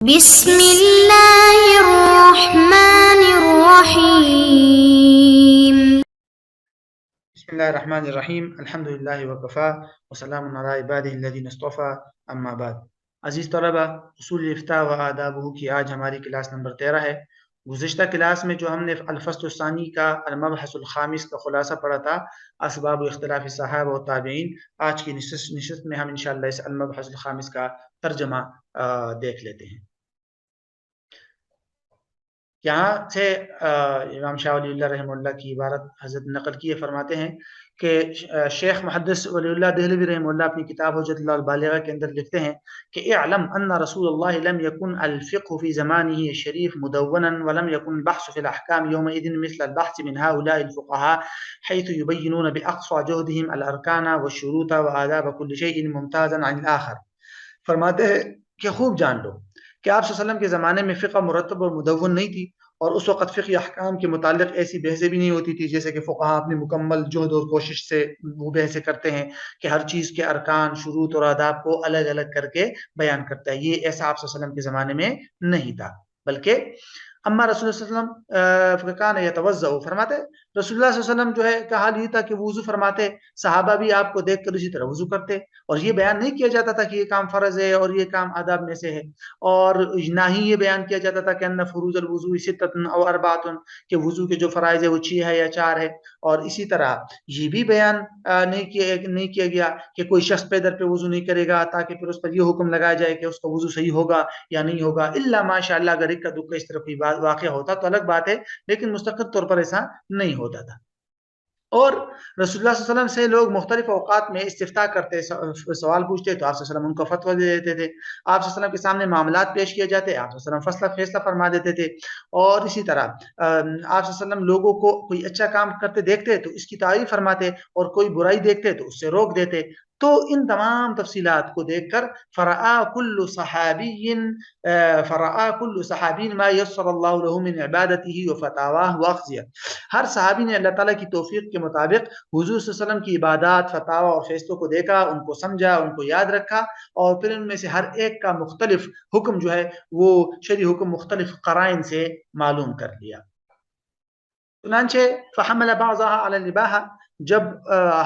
بسم اللہ الرحمن الرحیم۔ بسم اللہ الرحمن الرحیم، الحمدللہ وکفا وسلام علی عبادہ الذین اصطفیٰ، اما بعد۔ عزیز طلبہ، اصول الافتاء و آدابہ کی آج ہماری کلاس نمبر 13 ہے۔ گزشتہ کلاس میں جو ہم نے الفصل الثانی کا المبحث الخامس کا خلاصہ پڑھا تھا، اسباب اختلاف صحابہ و تابعین، آج کی نشست میں ہم انشاءاللہ اس المبحث الخامس کا ترجمہ دیکھ لیتے ہیں۔ یہاں سے امام شاہ ولی اللہ رحمہ اللہ کی عبارت حضرت نقل کیے، فرماتے ہیں کہ شیخ محدث ولی اللہ دہلوی رحمہ اللہ اپنی کتاب حجت اللہ البالغہ کے اندر لکھتے ہیں کہ اعلم ان رسول اللہ لم يكن الفقه في زمانه الشريف مدونا ولم يكن البحث في الاحکام يومئذ مثل البحث من هؤلاء الفقهاء حيث يبينون باقصى جهدهم الارکان والشروط وآداب كل شيء ممتازا عن الاخر۔ فرماتے ہیں کہ خوب جان لو کہ آپ صلی اللہ علیہ وسلم کے زمانے میں فقہ مرتب اور مدون نہیں تھی، اور اس وقت فقہ احکام کے متعلق ایسی بحثیں بھی نہیں ہوتی تھی جیسے کہ فقہا اپنی مکمل جہد اور کوشش سے وہ بحثیں کرتے ہیں کہ ہر چیز کے ارکان، شروط اور آداب کو الگ الگ کر کے بیان کرتا ہے۔ یہ ایسا آپ صلی اللہ علیہ وسلم کے زمانے میں نہیں تھا، بلکہ اما رسول اللہ صلی اللہ علیہ وسلم کان یتوضأ، فرماتے رسول اللہ صلی اللہ علیہ وسلم جو ہے کہ حال یہ تھا کہ وضو فرماتے، صحابہ بھی آپ کو دیکھ کر اسی طرح وضو کرتے، اور یہ بیان نہیں کیا جاتا تھا کہ یہ کام فرض ہے اور یہ کام آداب میں سے ہے، اور نہ ہی یہ بیان کیا جاتا تھا کہ ان فروض الوضوء ستۃ او اربعۃ، کہ وضو کے جو فرائض ہے وہ 6 ہے یا 4 ہے، اور اسی طرح یہ بھی بیان نہیں کیا گیا کہ کوئی شخص پیدر پہ وضو نہیں کرے گا تاکہ پھر اس پر یہ حکم لگایا جائے کہ اس کا وضو صحیح ہوگا یا نہیں ہوگا، الا ماشاء اللہ اگر اکا دکا اس طرح کوئی واقعہ ہوتا تو الگ بات ہے، لیکن مستقل طور پر ایسا نہیں ہوتا تھا۔ اور رسول اللہ صلی اللہ علیہ وسلم سے لوگ مختلف اوقات میں استفتاء کرتے، سوال پوچھتے تو آپ صلی اللہ علیہ وسلم ان کو فتویٰ دے دیتے تھے، آپ صلی اللہ علیہ وسلم کے سامنے معاملات پیش کیے جاتے، آپ صلی اللہ علیہ وسلم فیصلہ فرما دیتے تھے، اور اسی طرح آپ صلی اللہ علیہ وسلم لوگوں کو کوئی اچھا کام کرتے دیکھتے تو اس کی تعریف فرماتے، اور کوئی برائی دیکھتے تو اس سے روک دیتے۔ تو ان تمام تفصیلات کو دیکھ کر فرآ کل صحابی ما یسر اللہ له من عبادته وفتاواه واخذیہ، ہر صحابی نے اللہ تعالیٰ کی توفیق کے مطابق حضور صلی اللہ علیہ وسلم کی عبادات، فتاوی اور فیصلوں کو دیکھا، ان کو سمجھا، ان کو یاد رکھا، اور پھر ان میں سے ہر ایک کا مختلف حکم جو ہے وہ شرعی حکم مختلف قرائن سے معلوم کر لیا۔ چنانچہ فحمل بعضها علی الاباحہ، جب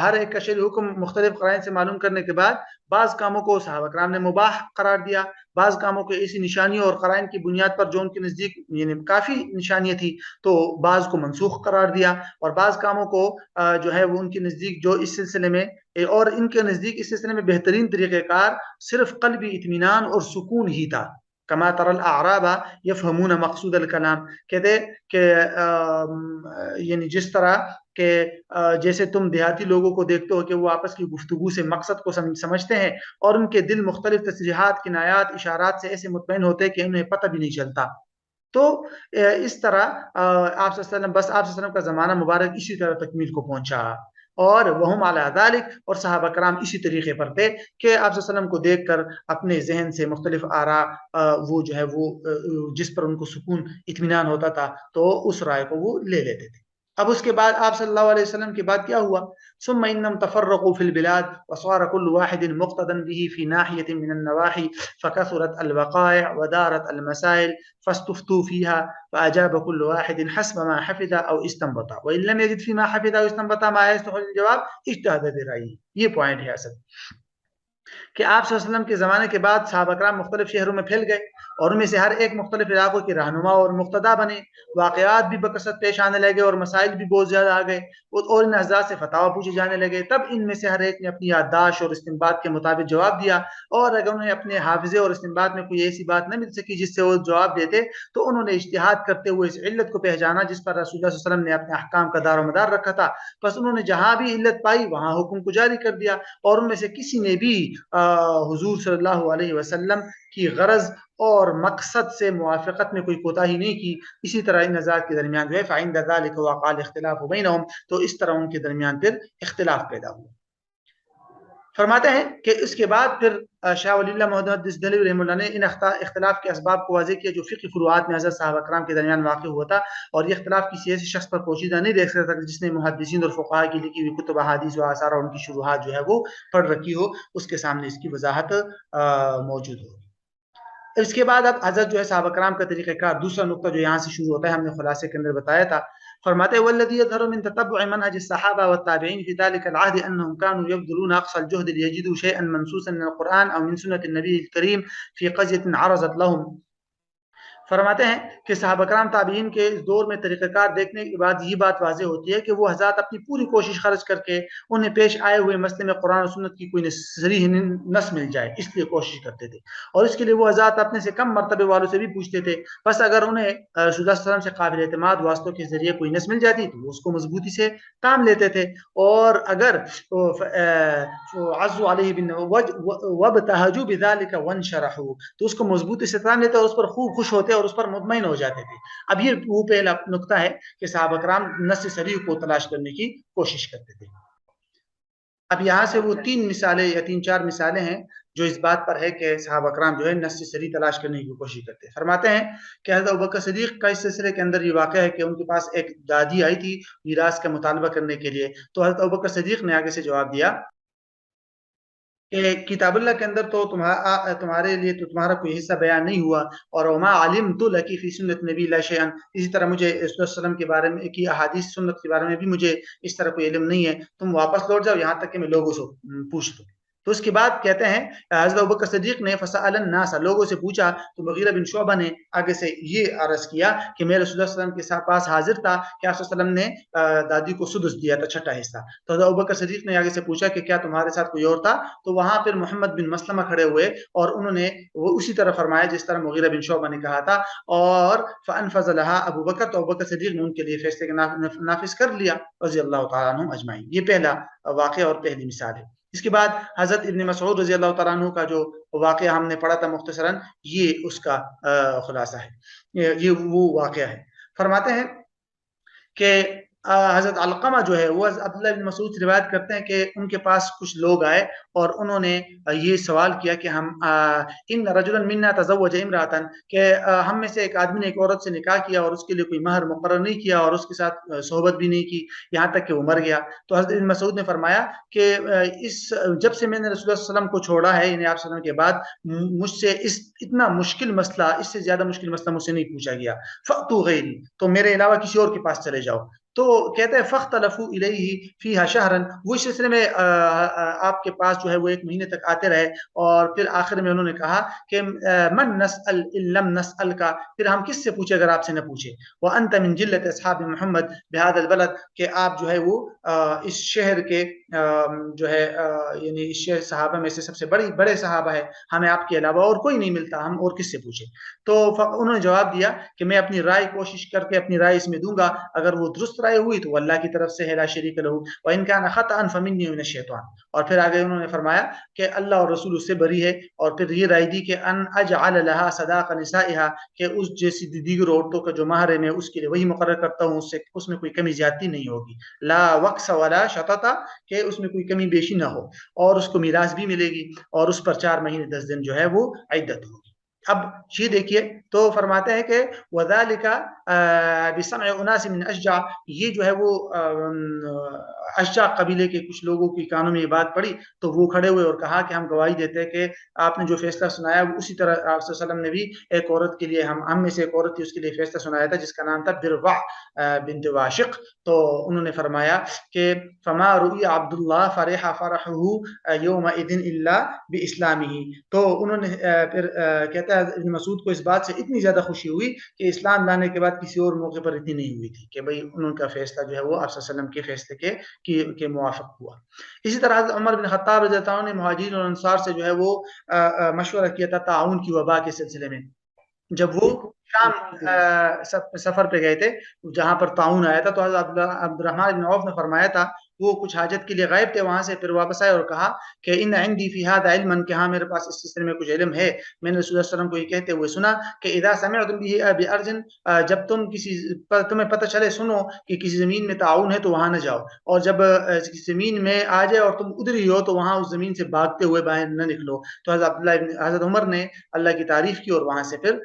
ہر ایک کا شرعی حکم مختلف قرائن سے معلوم کرنے کے بعد بعض کاموں کو صحابہ کرام نے مباح قرار دیا، بعض کاموں کو ایسی نشانیوں اور قرائن کی بنیاد پر جو ان کے نزدیک یعنی کافی نشانیاں تھی تو بعض کو منسوخ قرار دیا، اور بعض کاموں کو جو ہے وہ ان کے نزدیک جو اس سلسلے میں اور ان کے نزدیک اس سلسلے میں بہترین طریقہ کار صرف قلبی اطمینان اور سکون ہی تھا۔ کما تر الاعراب یفہمون مقصود الکلام، کہتے کہ یعنی جس طرح کہ جیسے تم دیہاتی لوگوں کو دیکھتے ہو کہ وہ آپس کی گفتگو سے مقصد کو سمجھتے ہیں، اور ان کے دل مختلف تصریحات، کنایات، اشارات سے ایسے مطمئن ہوتے ہیں کہ انہیں پتہ بھی نہیں چلتا۔ تو اس طرح آپ صلی اللہ علیہ وسلم بس آپ صلی اللہ علیہ وسلم کا زمانہ مبارک اسی طرح تکمیل کو پہنچا، اور وہم علی ذالک، اور صحابہ کرام اسی طریقے پر تھے کہ آپ صلی اللہ علیہ وسلم کو دیکھ کر اپنے ذہن سے مختلف آراء وہ جو ہے وہ جس پر ان کو سکون اطمینان ہوتا تھا تو اس رائے کو وہ لے لیتے تھے۔ اب اس کے بعد آپ صلی اللہ علیہ وسلم کے بعد کیا ہوا؟ ثم انہم تفرقوا فی البلاد وصار كل واحد مقتدا به في ناحية من النواحي فكثرت الوقائع ودارت المسائل فاستفتوا فيها فأجاب كل واحد حسب ما حفظ أو استنبط وإن لم يجد فيما حفظ أو استنبط ما يصلح للجواب اجتهد برأيه۔ یہ پوائنٹ ہے اصل کہ آپ صلی اللہ علیہ وسلم کے زمانے کے بعد صحابہ کرام مختلف شہروں میں پھیل گئے، اور ان میں سے ہر ایک مختلف علاقوں کے رہنما اور مقتدا بنے، واقعات بھی بکثرت پیش آنے لگے اور مسائل بھی بہت زیادہ آ گئے، اور ان حضرات سے فتاوی پوچھے جانے لگے۔ تب ان میں سے ہر ایک نے اپنی یادداشت اور استنباط کے مطابق جواب دیا، اور اگر انہیں اپنے حافظے اور استنباط میں کوئی ایسی بات نہ مل سکی جس سے وہ جواب دیتے تو انہوں نے اجتہاد کرتے ہوئے اس علت کو پہچانا جس پر رسول اللہ صلی اللہ علیہ وسلم نے اپنے احکام کا دار و مدار رکھا تھا، بس انہوں نے جہاں بھی علت پائی وہاں حکم کو جاری کر دیا، اور ان میں سے کسی نے بھی حضور صلی اللہ علیہ وسلم کی غرض اور مقصد سے موافقت میں کوئی کوتاہی نہیں کی۔ اسی طرح ان حضرات کے درمیان جو ہے فعند ذلك وقع الاختلاف بینہم، تو اس طرح ان کے درمیان پھر اختلاف پیدا ہوا۔ فرماتے ہیں کہ اس کے بعد پھر شاہ ولی اللہ محدث دہلوی رحمہ اللہ نے ان اختلاف کے اسباب کو واضح کیا جو فقہی فروعات میں حضرت صحابہ کرام کے درمیان واقع ہوا تھا، اور یہ اختلاف کسی ایسے شخص پر پوشیدہ نہیں دیکھ سکتا جس نے محدثین اور فقہاء کی لکھی ہوئی کتب احادیث و آثار اور ان کی شروحات جو ہے وہ پڑھ رکھی ہو، اس کے سامنے اس کی وضاحت موجود ہو۔ اس کے بعد اب حضرت جو ہے صحابہ کرام کا طریقہ کار، دوسرا نقطہ جو یہاں سے شروع ہوتا ہے، ہم نے خلاصے کے اندر بتایا تھا، فرماتے ہیں والذی یظہر من تتبع منهج الصحابہ والتابعین فی ذلک العہد انهم كانوا يبذلون اقصى الجهد ليجدوا شيئا منسوسا من القرآن او من سنة النبی الکریم فی قضیة عرضت لهم. فرماتے ہیں کہ صحابہ کرام تابعین کے اس دور میں طریقہ کار دیکھنے کے بعد یہ بات واضح ہوتی ہے کہ وہ حضرات اپنی پوری کوشش خرچ کر کے انہیں پیش آئے ہوئے مسئلے میں قرآن و سنت کی کوئی صریح نص مل جائے، اس لیے کوشش کرتے تھے، اور اس کے لیے وہ حضرات اپنے سے کم مرتبے والوں سے بھی پوچھتے تھے، بس اگر انہیں رسول اللہ صلی اللہ علیہ وسلم سے قابل اعتماد واسطوں کے ذریعے کوئی نص مل جاتی تو وہ اس کو مضبوطی سے تام لیتے تھے، اور اگر عزوا علیہ وابتهجوا بذلك وانشرحوا تو اس کو مضبوطی سے تام لیتے اور اس پر خوب خوش ہوتے اور اس پر مطمئن ہو جاتے تھے. اب یہ وہ پہلا نقطہ ہے کہ صحابہ کرام نص صریح کو تلاش کرنے کی کوشش کرتے تھے. اب یہاں سے وہ تین مثالیں یا تین چار مثالیں ہیں جو اس بات پر ہے کہ صحابہ کرام جو ہے نص صریح تلاش کرنے کی کوشش کرتے ہیں. فرماتے ہیں کہ حضرت ابوبکر صدیق کا اس سلسلے کے اندر یہ واقعہ ہے کہ ان کے پاس ایک دادی آئی تھی میراث کا مطالبہ کرنے کے لیے، تو حضرت ابوبکر صدیق نے آگے سے جواب دیا کہ کتاب اللہ کے اندر تو تمہارے لیے تو تمہارا کوئی حصہ بیان نہیں ہوا، اور وما علمت لک فی سنت نبی اللہ شیئا، اسی طرح مجھے رسول اللہ صلی اللہ علیہ وسلم کے بارے میں کی احادیث سنت کے بارے میں بھی مجھے اس طرح کوئی علم نہیں ہے، تم واپس لوٹ جاؤ یہاں تک کہ میں لوگوں سے پوچھ لوں. تو اس کے بعد کہتے ہیں حضرت ابوبکر صدیق نے فسأل الناس، لوگوں سے پوچھا، تو مغیرہ بن شعبہ نے آگے سے یہ عرض کیا کہ میں رسول اللہ صلی اللہ علیہ وسلم کے پاس حاضر تھا کہ آپ صلی اللہ علیہ وسلم نے دادی کو سدس دیا تھا، چھٹا حصہ. تو حضرت ابوبکر صدیق نے آگے سے پوچھا کہ کیا تمہارے ساتھ کوئی اور تھا؟ تو وہاں پھر محمد بن مسلمہ کھڑے ہوئے اور انہوں نے وہ اسی طرح فرمایا جس طرح مغیرہ بن شعبہ نے کہا تھا، اور فانفذ لها ابو بکر، تو ابوبکر صدیق نے ان کے لیے فیصلے کا نافذ کر لیا رضی اللہ تعالیٰ عنہم اجمعین. یہ پہلا واقعہ اور پہلی مثال ہے. اس کے بعد حضرت ابن مسعود رضی اللہ تعالیٰ عنہ کا جو واقعہ ہم نے پڑھا تھا مختصراً، یہ اس کا خلاصہ ہے، یہ وہ واقعہ ہے. فرماتے ہیں کہ حضرت علقمہ جو ہے وہ عبداللہ بن مسعود سے روایت کرتے ہیں کہ ان کے پاس کچھ لوگ آئے اور انہوں نے یہ سوال کیا کہ ہم ان رجلا منا تزوج امرأة، کہ ہم میں سے ایک آدمی نے ایک عورت سے نکاح کیا اور اس کے لیے کوئی مہر مقرر نہیں کیا اور اس کے ساتھ صحبت بھی نہیں کی یہاں تک کہ وہ مر گیا. تو حضرت ابن مسعود نے فرمایا کہ جب سے میں نے رسول اللہ صلی اللہ علیہ وسلم کو چھوڑا ہے، یعنی آپ صلی اللہ علیہ وسلم کے بعد مجھ سے اتنا مشکل مسئلہ، اس سے زیادہ مشکل مسئلہ مجھ سے نہیں پوچھا گیا. فأتوا غیری، تو میرے علاوہ کسی اور کے پاس چلے جاؤ. تو کہتے ہیں فاختلفوا الیہ فیہا شہرا، وہ اس سلسلے میں آپ کے پاس جو ہے وہ ایک مہینے تک آتے رہے، اور پھر آخر میں انہوں نے کہا کہ من نسأل ان لم نسأل کا، پھر ہم کس سے پوچھے اگر آپ سے نہ پوچھے. وانت من جلت اصحاب محمد بهذا البلد، کہ آپ جو ہے وہ اس شہر کے جو ہے یعنی اس شہر صحابہ میں سے سب سے بڑے صحابہ ہے، ہمیں آپ کے علاوہ اور کوئی نہیں ملتا، ہم اور کس سے پوچھے. تو انہوں نے جواب دیا کہ میں اپنی رائے کوشش کر کے اپنی رائے اس میں دوں گا، اگر وہ درست رائے ہوئی تو اللہ کی طرف سے ہے لا شریک لہ، وان کان خطأ فمنی من الشیطان. اور پھر آگے انہوں نے فرمایا کہ اللہ اور رسول اس سے بری ہے، اور پھر یہ رائے دی کہ ان اجعل لها صداق نسائها، کہ اس جیسی دیگر عورتوں کا جو مہر ہے میں اس کے لیے وہی مقرر کرتا ہوں، اس میں کوئی کمی زیادتی نہیں ہوگی، لا وقص ولا شطط، کہ اس میں کوئی کمی بیشی نہ ہو، اور اس کو میراث بھی ملے گی، اور اس پر 4 مہینے 10 دن جو ہے وہ عدت ہوگی. اب یہ دیکھیے تو فرماتے ہیں کہ وَذَلِكَ بِسَمْعِ أُنَاسٍ مِّنْ أَشْجَعَ، یہ جو ہے وہ اشجع قبیلے کے کچھ لوگوں کی کانوں میں یہ بات پڑی تو وہ کھڑے ہوئے اور کہا کہ ہم گواہی دیتے ہیں کہ آپ نے جو فیصلہ سنایا وہ اسی طرح آپ صلی اللہ علیہ وسلم نے بھی ایک عورت کے لیے، ہم میں سے ایک عورت تھی اس کے لیے فیصلہ سنایا تھا جس کا نام تھا بروا بنت واشق. تو انہوں نے فرمایا کہ فما رؤی عبداللہ فرح فرحہ یومئذ الا باسلامہ، تو انہوں نے پھر کہتا ہے ابن مسعود کو اس بات سے اتنی زیادہ خوشی ہوئی کہ اسلام لانے کے بعد کسی اور موقع پر اتنی نہیں ہوئی تھی کہ بھئی ان کا فیصلہ جو ہے وہ آپ صلی اللہ علیہ وسلم کے فیصلے کے موافق ہوا. اسی طرح حضرت عمر بن خطاب رضی اللہ عنہ نے مہاجرین اور انصار سے جو ہے وہ مشورہ کیا تھا تعاون کی وبا کے سلسلے میں. جب وہ شام سفر پہ گئے تھے جہاں پر تعاون آیا تھا تو حضرت عبد الرحمن بن عوف نے فرمایا تھا، وہ کچھ حاجت کے لیے غائب تھے وہاں سے، پھر واپس آئے اور کہا کہ ان عندی فی هذا علما، کہ ہاں میرے پاس اس سلسلے میں کچھ علم ہے. میں نے رسول اللہ صلی اللہ علیہ وسلم کو یہ کہتے ہوئے سنا کہ اذا سمعتم به بارض، جب تمہیں پتہ چلے سنو کہ کسی زمین میں تعاون ہے تو وہاں نہ جاؤ، اور جب کسی زمین میں آ جائے اور تم ادھر ہی ہو تو وہاں اس زمین سے بھاگتے ہوئے باہر نہ نکلو. تو حضرت عمر نے اللہ کی تعریف کی اور وہاں سے پھر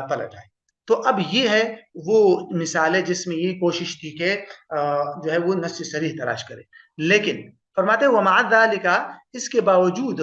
پلٹ آئے. تو اب یہ ہے وہ مثال ہے جس میں یہ کوشش تھی کہ جو ہے وہ نص صریح تلاش کرے. لیکن فرماتے ہیں ومع ذلك، اس کے باوجود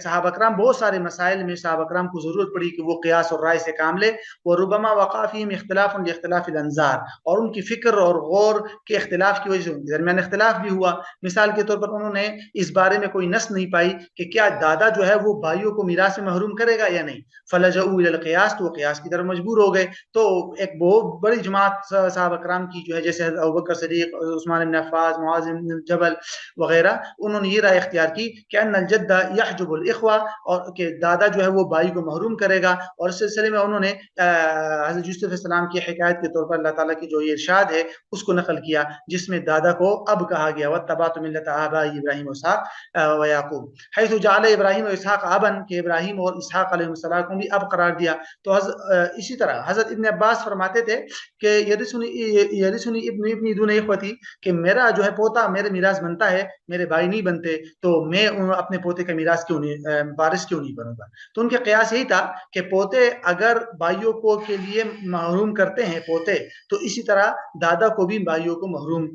صحابہ کرام بہت سارے مسائل میں صحابہ کرام کو ضرورت پڑی کہ وہ قیاس اور رائے سے کام لے، وربما وقع فیہم اختلاف لاختلاف الانظار، اور ان کی فکر اور غور کے اختلاف کی وجہ سے ان کے درمیان اختلاف بھی ہوا۔ مثال کے طور پر انہوں نے اس بارے میں کوئی نص نہیں پائی کہ کیا دادا جو ہے وہ بھائیوں کو میراث میں محروم کرے گا یا نہیں، فلجؤوا الی القیاس، تو وہ قیاس کی طرف مجبور ہو گئے۔ تو ایک بہت بڑی جماعت صحابہ کرام کی جو ہے، جیسے ابوبکر صدیق، عثمان بن عفان، معاذ بن جبل وغیرہ، انہوں نے یہ رائے اختیار کی کہ ان الجد یحجب الاخوہ، اور کہ دادا جو ہے وہ بھائی کو محروم کرے گا۔ اور اس سلسلے میں انہوں نے حضرت یوسف علیہ السلام کی حکایت کے طور پر اللہ تعالیٰ کی جو یہ ارشاد ہے اس کو نقل کیا، جس میں دادا کو اب کہا گیا واتبعت ملت آبائی ابراہیم و اسحاق و یعقوب، حیث جعل ابراہیم و اسحاق ابن، کہ ابراہیم اور اسحاق علیہ السلام کو بھی اب قرار دیا۔ تو اسی طرح حضرت ابن عباس فرماتے تھے کہ یرثنی ابنی دون اخوتی، کہ میرا جو ہے پوتا میرے میراث بنتا ہے، میرے بھائی نہیں بنتے، تو میں اپنے پوتے کا میراث کیوں نہیں، وارث کیوں نہیں بنوں گا۔ تو ان کے قیاس یہی تھا کہ پوتے اگر بھائیوں کو کے لیے محروم کرتے ہیں پوتے، تو اسی طرح دادا کو بھی بھائیوں کو محروم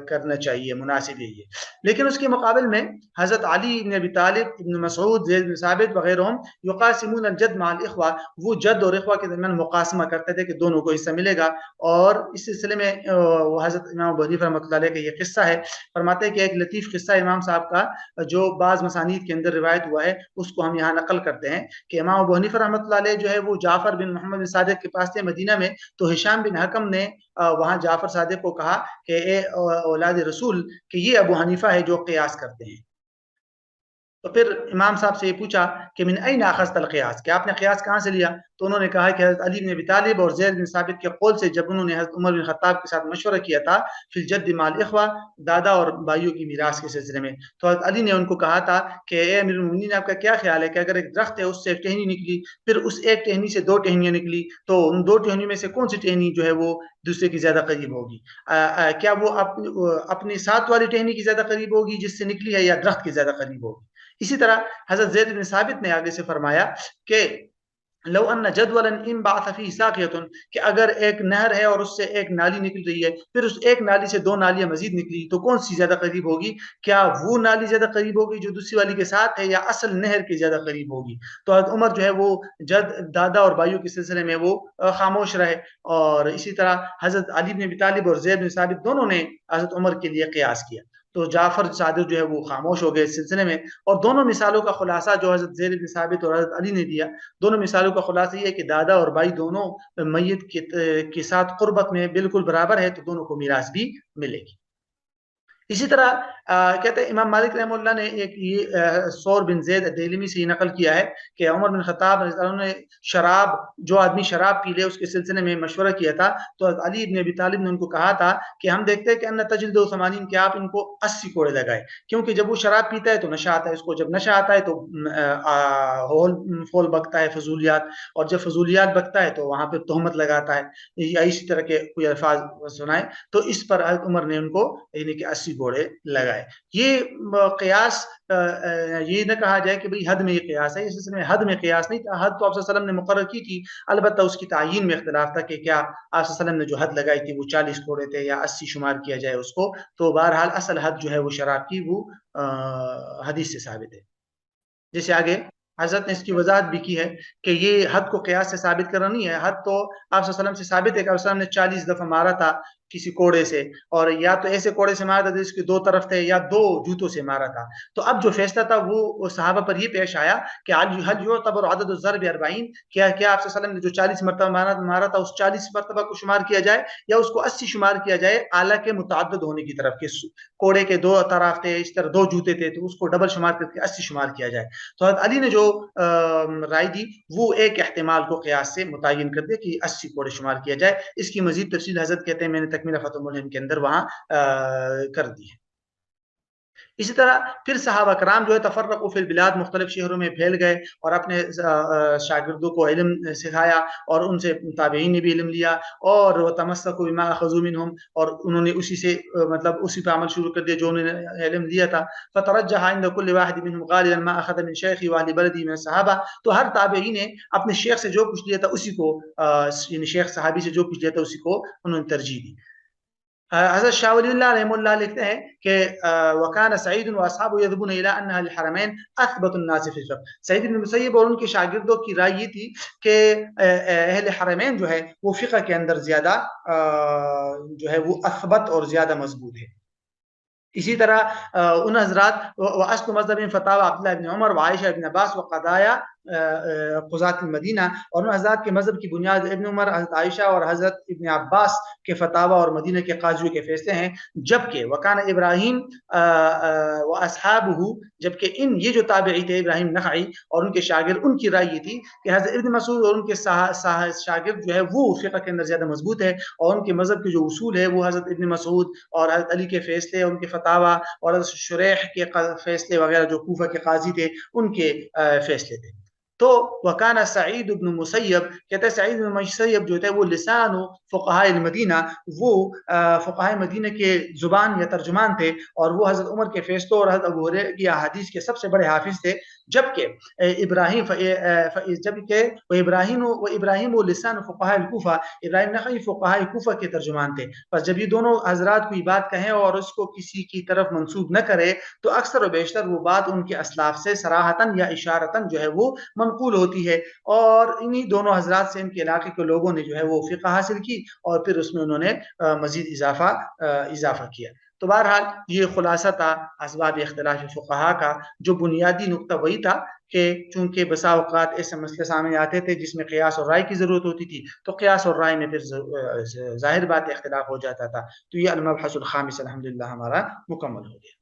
کرنا چاہیے، مناسب یہی ہے۔ لیکن اس کے مقابل میں حضرت علی بن ابی طالب، ابن مسعود، زید بن ثابت وغیرہ یقاسمون الجد مع الاخوہ، وہ جد اور اخوہ کے درمیان مقاسمہ کرتے تھے کہ دونوں کو حصہ ملے گا۔ اور اس سلسلے میں حضرت امام ابو حنیفہ رحمۃ اللہ علیہ کا یہ قصہ ہے، فرماتے ہیں کہ ایک لطیف قصہ امام صاحب کا جو بعض مسانید کے اندر روایت ہوا ہے، اس کو ہم یہاں نقل کرتے ہیں کہ امام ابو حنیفہ رحمۃ اللہ علیہ جو ہے وہ جعفر بن محمد بن صادق کے پاس تھے مدینہ میں، تو ہشام بن حکم نے وہاں جعفر صادق کو کہا کہ اے اولاد رسول، کہ یہ ابو حنیفہ ہے جو قیاس کرتے ہیں۔ تو پھر امام صاحب سے یہ پوچھا کہ من این اخذت القیاس، کہ آپ نے قیاس کہاں سے لیا؟ تو انہوں نے کہا کہ حضرت علی بن ابی طالب اور زید بن ثابت کے قول سے، جب انہوں نے حضرت عمر بن خطاب کے ساتھ مشورہ کیا تھا فی الجد مع الاخوہ، دادا اور بھائیوں کی میراث کے سلسلے میں، تو حضرت علی نے ان کو کہا تھا کہ اے امیر المومنین، آپ کا کیا خیال ہے کہ اگر ایک درخت ہے اس سے ایک ٹہنی نکلی، پھر اس ایک ٹہنی سے دو ٹہنیاں نکلی، تو ان دو ٹہنیوں میں سے کون سی ٹہنی جو ہے وہ دوسرے کی زیادہ قریب ہوگی؟ کیا وہ اپنی ساتھ والی ٹہنی کی زیادہ قریب ہوگی جس سے نکلی ہے، یا درخت کی زیادہ قریب ہوگی؟ اسی طرح حضرت زید بن ثابت نے آگے سے فرمایا کہ لو ان جدولا انبعث فيه ساقية، کہ اگر ایک نہر ہے اور اس سے ایک نالی نکل رہی ہے، پھر اس ایک نالی سے دو نالیاں مزید نکلی، تو کون سی زیادہ قریب ہوگی؟ کیا وہ نالی زیادہ قریب ہوگی جو دوسری والی کے ساتھ ہے، یا اصل نہر کی زیادہ قریب ہوگی؟ تو حضرت عمر جو ہے وہ دادا اور بھائیوں کے سلسلے میں وہ خاموش رہے۔ اور اسی طرح حضرت علی بن ابی طالب اور زید بن ثابت دونوں نے حضرت عمر کے لیے قیاس کیا، تو جعفر صادق جو ہے وہ خاموش ہو گئے اس سلسلے میں۔ اور دونوں مثالوں کا خلاصہ جو حضرت زید بن ثابت اور حضرت علی نے دیا، دونوں مثالوں کا خلاصہ یہ ہے کہ دادا اور بھائی دونوں میت کے ساتھ قربت میں بالکل برابر ہے، تو دونوں کو میراث بھی ملے گی۔ اسی طرح کہتے ہیں امام مالک رحمہ اللہ نے ایک یہ ثور بن زید دیلمی سے یہ نقل کیا ہے کہ عمر بن خطاب نے شراب، جو آدمی شراب پی لے اس کے سلسلے میں مشورہ کیا تھا، تو علی بن ابی طالب نے ان کو کہا تھا کہ ہم دیکھتے ہیں کہ ان تجلد 80، کہ آپ ان کو 80 کوڑے لگائے، کیونکہ جب وہ شراب پیتا ہے تو نشہ آتا ہے اس کو، جب نشہ آتا ہے تو ہول فول بکتا ہے، فضولیات، اور جب فضولیات بکتا ہے تو وہاں پہ تہمت لگاتا ہے، یا اسی طرح کے کوئی الفاظ سنائے، تو اس پر حضرت عمر نے ان کو یعنی کہ 80 گھوڑے لگائے۔ یہ قیاس یہ نہ کہا جائے کہ بھئی حد میں یہ قیاس ہے، اس سلسلے میں حد میں قیاس نہیں تھا، حد تو آپ صلی اللہ علیہ وسلم نے مقرر کی تھی، البتہ اس کی تعیین میں اختلاف تھا کہ کیا آپ صلی اللہ علیہ وسلم نے جو حد لگائی تھی وہ 40 گھوڑے تھے یا 80 شمار کیا جائے اس کو۔ تو بہرحال اصل حد جو ہے وہ شراب کی وہ حدیث سے ثابت ہے۔ جیسے آگے حضرت نے اس کی وضاحت بھی کی ہے کہ یہ حد کو قیاس سے ثابت کرنا نہیں ہے، حد تو آپ صلی اللہ علیہ وسلم سے ثابت ہے کہ آپ صلی اللہ علیہ وسلم نے 40 دفعہ مارا تھا کسی کوڑے سے، اور یا تو ایسے کوڑے سے مارا تھا جس کے 2 طرف تھے، یا 2 جوتوں سے مارا تھا۔ تو اب جو فیصلہ تھا وہ صحابہ پر یہ پیش آیا کہ حل یعتبر عدد الضرب 40، کیا آپ صلی اللہ علیہ وسلم نے جو 40 مرتبہ مارا تھا اس 40 مرتبہ کو شمار کیا جائے، یا اس کو 80 شمار کیا جائے، آلہ کے متعدد ہونے کی طرف، کہ کوڑے کے 2 طرف تھے، اس طرح 2 جوتے تھے، تو اس کو ڈبل شمار کر کے 80 شمار کیا جائے۔ تو حضرت علی نے جو رائے دی وہ ایک احتمال کو قیاس سے متعین کر دے کہ 80 کوڑے شمار کیا جائے۔ اس کی مزید تفصیل حضرت کہتے ہیں میں نے تکمیلہ فتح الملہم کے اندر وہاں کر دی ہے۔ اسی طرح پھر صحابہ کرام جو ہے تفرقوا فی البلاد، مختلف شہروں میں پھیل گئے اور اپنے شاگردوں کو علم سکھایا، اور ان سے تابعین نے بھی علم لیا، اور تمسکوا بما اخذوا منہم، اور انہوں نے اسی سے مطلب اسی پہ عمل شروع کر دیا جو انہوں نے علم لیا تھا۔ فترجح عند كل واحد منهم غالبا ما اخذ من شیخه واهل بلده من الصحابہ، تو ہر تابعی نے اپنے شیخ سے جو کچھ لیا تھا اسی کو، یعنی شیخ صحابی سے جو کچھ لیا تھا اسی کو انہوں نے ترجیح دی۔ حضرت شاہ ولی اللہ رحمہ اللہ لکھتے ہیں کہ وکان سعید و اصحاب یذهبون الى ان اهل الحرمین اثبت الناس فی الفقہ. سعید بن مسیب اور ان کے شاگردوں کی رائے یہ تھی کہ اہل حرمین جو ہے وہ فقہ کے اندر زیادہ جو ہے وہ اثبت اور زیادہ مضبوط ہے. اسی طرح ان حضرات واصل مذہب فتاوی عبداللہ ابن عمر وعائشہ ابن عباس وقضایا قضات المدینہ، اور ان حضرات کے مذہب کی بنیاد ابن عمر، حضرت عائشہ اور حضرت ابن عباس کے فتاوی اور مدینہ کے قاضیوں کے فیصلے ہیں. جبکہ وکان ابراہیم و اصحابہ، جبکہ یہ جو تابعی تھے ابراہیم نخعی اور ان کے شاگرد، ان کی رائے یہ تھی کہ حضرت ابن مسعود اور ان کے شاگرد جو ہے وہ فقہ کے اندر زیادہ مضبوط ہے، اور ان کے مذہب کے جو اصول ہے وہ حضرت ابن مسعود اور حضرت علی کے فیصلے، ان کے فتاوی اور حضرت شریح کے فیصلے وغیرہ جو کوفہ کے قاضی تھے ان کے فیصلے تھے. تو وکانا سعید بن مسیب، کہتے ہیں سعید بن مسیب جو تھے وہ لسان فقہاء المدینہ، وہ فقہاء مدینہ کے زبان یا ترجمان تھے، اور وہ حضرت عمر کے فیصلوں اور حضرت ابو ہریرہ کی احادیث کے سب سے بڑے حافظ تھے. جبکہ ابراہیم و لسان فقہاء الکوفہ، ابراہیم نخعی فقہاء کوفہ کے ترجمان تھے. بس جب یہ دونوں حضرات کوئی بات کہیں اور اس کو کسی کی طرف منسوب نہ کرے تو اکثر و بیشتر وہ بات ان کے اسلاف سے صراحتاً یا اشارتاً جو ہے وہ منقول ہوتی ہے، اور انہی دونوں حضرات سے ان کے علاقے کے لوگوں نے جو ہے وہ فقہ حاصل کی اور پھر اس میں انہوں نے مزید اضافہ کیا. تو بہرحال یہ خلاصہ تھا اسباب اختلاف فقہا کا. جو بنیادی نقطہ وہی تھا کہ چونکہ بسا اوقات ایسے مسئلے سامنے آتے تھے جس میں قیاس اور رائے کی ضرورت ہوتی تھی، تو قیاس اور رائے میں پھر ظاہر بات اختلاف ہو جاتا تھا. تو یہ المبحث الخامس الحمدللہ ہمارا مکمل ہو گیا.